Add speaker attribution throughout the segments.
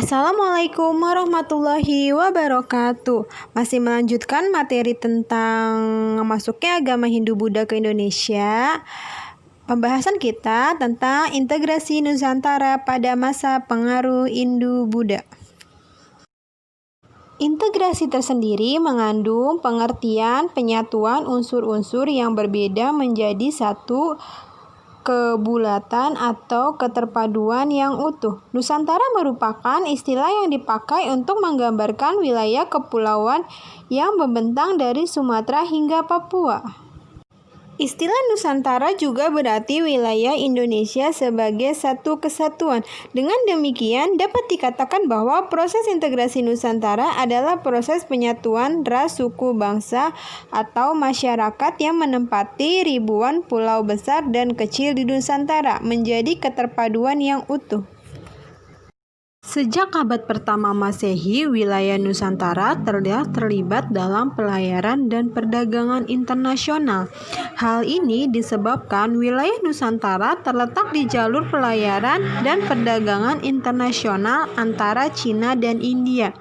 Speaker 1: Assalamualaikum warahmatullahi wabarakatuh. Masih melanjutkan materi tentang masuknya agama Hindu-Buddha ke Indonesia. Pembahasan kita tentang integrasi Nusantara pada masa pengaruh Hindu-Buddha. Integrasi tersendiri mengandung pengertian penyatuan unsur-unsur yang berbeda menjadi satu kebulatan atau keterpaduan yang utuh. Nusantara merupakan istilah yang dipakai untuk menggambarkan wilayah kepulauan yang membentang dari Sumatera hingga Papua. Istilah Nusantara juga berarti wilayah Indonesia sebagai satu kesatuan. Dengan demikian, dapat dikatakan bahwa proses integrasi Nusantara adalah proses penyatuan ras, suku, bangsa, atau masyarakat yang menempati ribuan pulau besar dan kecil di Nusantara menjadi keterpaduan yang utuh. Sejak abad pertama Masehi, wilayah Nusantara terlibat dalam pelayaran dan perdagangan internasional. Hal ini disebabkan wilayah Nusantara terletak di jalur pelayaran dan perdagangan internasional antara Cina dan India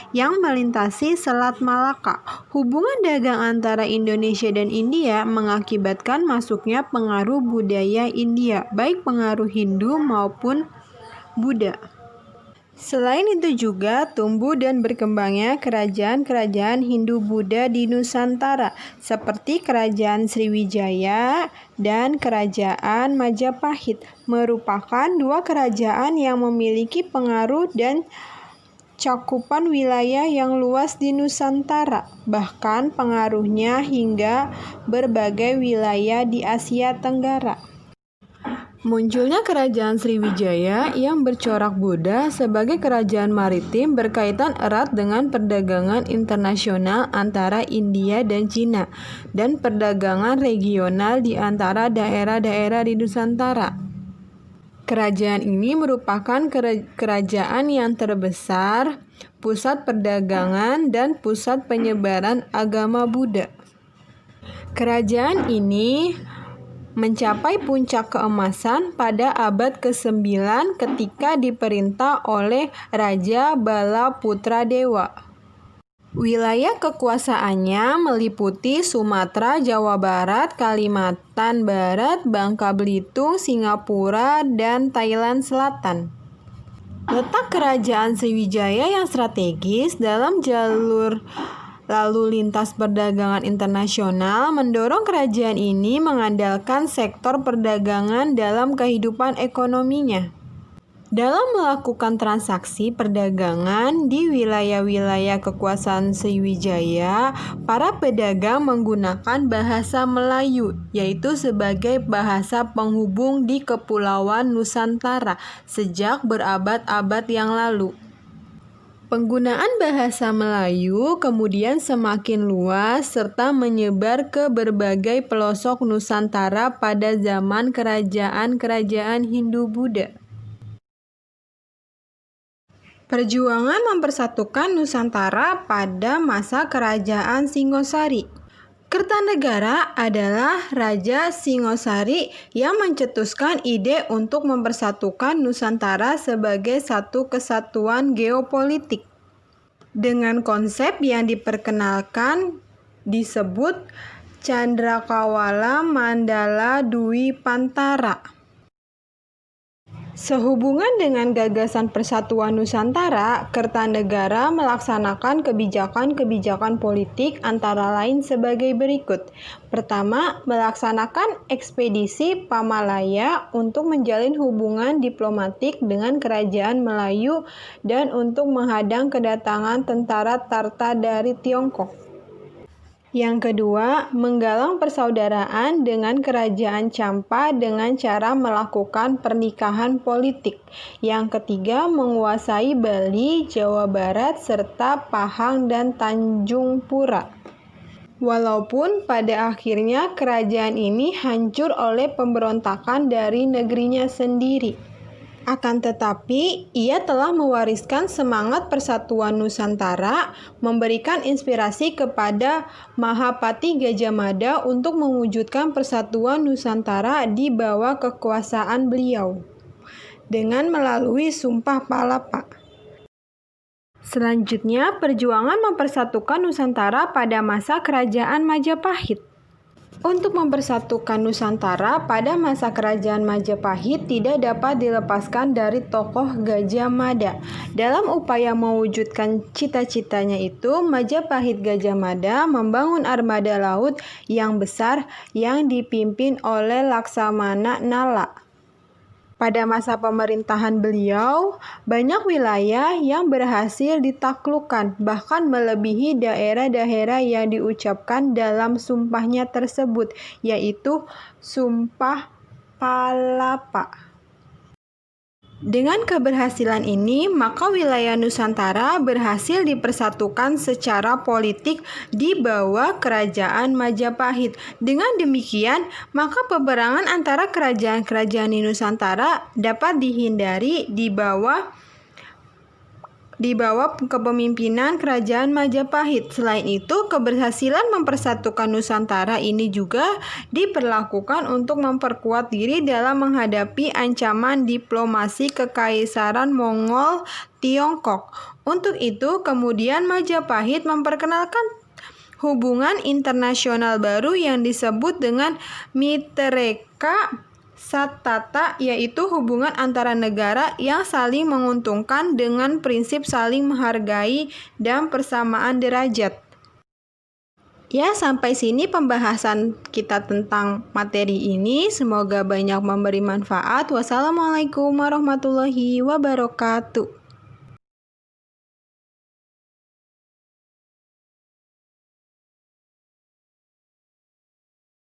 Speaker 1: yang melintasi Selat Malaka. Hubungan dagang antara Indonesia dan India mengakibatkan masuknya pengaruh budaya India, baik pengaruh Hindu maupun Buddha. Selain itu juga tumbuh dan berkembangnya kerajaan-kerajaan Hindu-Buddha di Nusantara seperti Kerajaan Sriwijaya dan Kerajaan Majapahit merupakan dua kerajaan yang memiliki pengaruh dan cakupan wilayah yang luas di Nusantara, bahkan pengaruhnya hingga berbagai wilayah di Asia Tenggara. Munculnya Kerajaan Sriwijaya yang bercorak Buddha sebagai kerajaan maritim berkaitan erat dengan perdagangan internasional antara India dan Cina dan perdagangan regional di antara daerah-daerah di Nusantara. Kerajaan ini merupakan kerajaan yang terbesar, pusat perdagangan dan pusat penyebaran agama Buddha. Kerajaan ini mencapai puncak keemasan pada abad ke-9 ketika diperintah oleh Raja Balaputradewa. Wilayah kekuasaannya meliputi Sumatera, Jawa Barat, Kalimantan Barat, Bangka Belitung, Singapura, dan Thailand Selatan. Letak Kerajaan Sriwijaya yang strategis dalam jalur lalu lintas perdagangan internasional mendorong kerajaan ini mengandalkan sektor perdagangan dalam kehidupan ekonominya. Dalam melakukan transaksi perdagangan di wilayah-wilayah kekuasaan Sriwijaya, para pedagang menggunakan bahasa Melayu, yaitu sebagai bahasa penghubung di Kepulauan Nusantara sejak berabad-abad yang lalu. Penggunaan bahasa Melayu kemudian semakin luas serta menyebar ke berbagai pelosok Nusantara pada zaman kerajaan-kerajaan Hindu-Buddha. Perjuangan mempersatukan Nusantara pada masa Kerajaan Singosari. Kertanegara adalah Raja Singosari yang mencetuskan ide untuk mempersatukan Nusantara sebagai satu kesatuan geopolitik. Dengan konsep yang diperkenalkan disebut Candrakawala Mandala Dwipantara. Sehubungan dengan gagasan persatuan Nusantara, Kertanegara melaksanakan kebijakan-kebijakan politik antara lain sebagai berikut. Pertama, melaksanakan ekspedisi Pamalaya untuk menjalin hubungan diplomatik dengan Kerajaan Melayu dan untuk menghadang kedatangan tentara Tarta dari Tiongkok. Yang kedua, menggalang persaudaraan dengan Kerajaan Campa dengan cara melakukan pernikahan politik. Yang ketiga, menguasai Bali, Jawa Barat, serta Pahang dan Tanjung Pura. Walaupun pada akhirnya kerajaan ini hancur oleh pemberontakan dari negerinya sendiri. Akan tetapi, ia telah mewariskan semangat persatuan Nusantara, memberikan inspirasi kepada Mahapati Gajah Mada untuk mewujudkan persatuan Nusantara di bawah kekuasaan beliau, dengan melalui Sumpah Palapa. Selanjutnya, perjuangan mempersatukan Nusantara pada masa Kerajaan Majapahit. Untuk mempersatukan Nusantara pada masa Kerajaan Majapahit tidak dapat dilepaskan dari tokoh Gajah Mada. Dalam upaya mewujudkan cita-citanya itu, Majapahit Gajah Mada membangun armada laut yang besar yang dipimpin oleh Laksamana Nala. Pada masa pemerintahan beliau, banyak wilayah yang berhasil ditaklukkan, bahkan melebihi daerah-daerah yang diucapkan dalam sumpahnya tersebut, yaitu Sumpah Palapa. Dengan keberhasilan ini, maka wilayah Nusantara berhasil dipersatukan secara politik di bawah Kerajaan Majapahit. Dengan demikian, maka peperangan antara kerajaan-kerajaan di Nusantara dapat dihindari di bawah kepemimpinan Kerajaan Majapahit. Selain itu, keberhasilan mempersatukan Nusantara ini juga diperlakukan untuk memperkuat diri dalam menghadapi ancaman diplomasi Kekaisaran Mongol Tiongkok. Untuk itu, kemudian Majapahit memperkenalkan hubungan internasional baru yang disebut dengan Mitereka Satata, yaitu hubungan antara negara yang saling menguntungkan dengan prinsip saling menghargai dan persamaan derajat. Ya, sampai sini pembahasan kita tentang materi ini. Semoga banyak memberi manfaat. Wassalamualaikum warahmatullahi wabarakatuh.